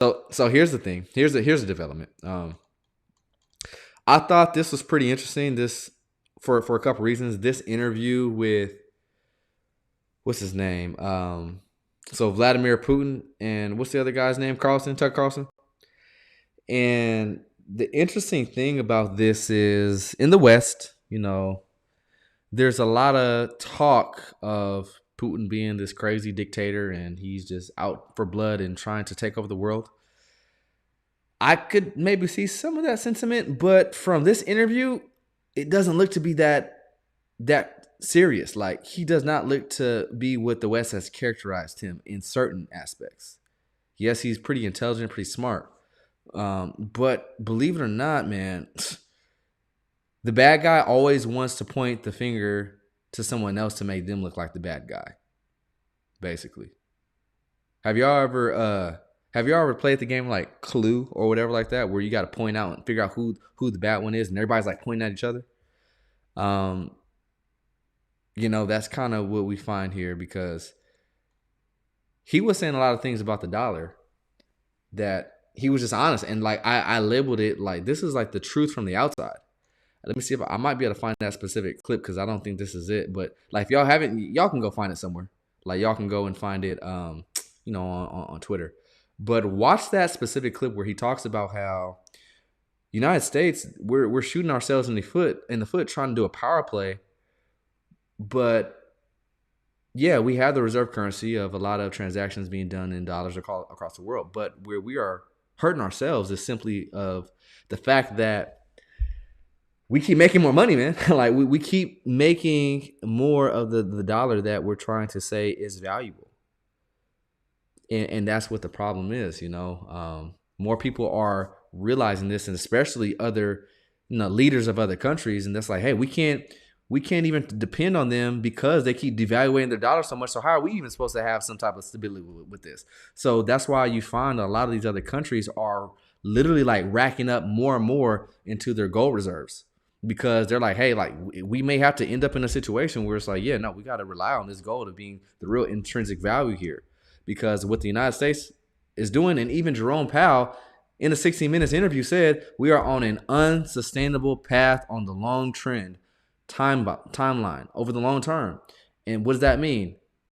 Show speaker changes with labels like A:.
A: So here's the thing. Here's the development. I thought this was pretty interesting. This for a couple reasons. This interview with what's his name? So Vladimir Putin and what's the other guy's name? Carlson, Tucker Carlson. And the interesting thing about this is in the West, there's a lot of talk of Putin being this crazy dictator and he's just out for blood and trying to take over the world. I could maybe see some of that sentiment, but from this interview, it doesn't look to be that serious. Like he does not look to be what the West has characterized him in certain aspects. Yes, he's pretty intelligent, pretty smart. But believe it or not, man, the bad guy always wants to point the finger to someone else to make them look like the bad guy. Basically, have y'all ever played the game like Clue or whatever like that, where you got to point out and figure out who the bad one is, and everybody's like pointing at each other? Um, that's kind of what we find here because he was saying a lot of things about the dollar that he was just honest, and like I labeled it like this is like the truth from the outside. Let me see if I might be able to find that specific clip because I don't think this is it. But like if y'all haven't, y'all can go find it somewhere. Like y'all can go and find it, on Twitter. But watch that specific clip where he talks about how United States we're shooting ourselves in the foot trying to do a power play. But yeah, we have the reserve currency of a lot of transactions being done in dollars across the world. But where we are hurting ourselves is simply of the fact that we keep making more money, man. Like we keep making more of the dollar that we're trying to say is valuable. And that's what the problem is, more people are realizing this, and especially other, leaders of other countries. And that's like, hey, we can't even depend on them because they keep devaluating their dollar so much. So how are we even supposed to have some type of stability with this? So that's why you find a lot of these other countries are literally like racking up more and more into their gold reserves because they're like, hey, like we may have to end up in a situation where it's like, yeah, no, we got to rely on this gold of being the real intrinsic value here. Because what the United States is doing, and even Jerome Powell in a 60 Minutes interview said, we are on an unsustainable path on the long trend timeline over the long term. And what does that mean?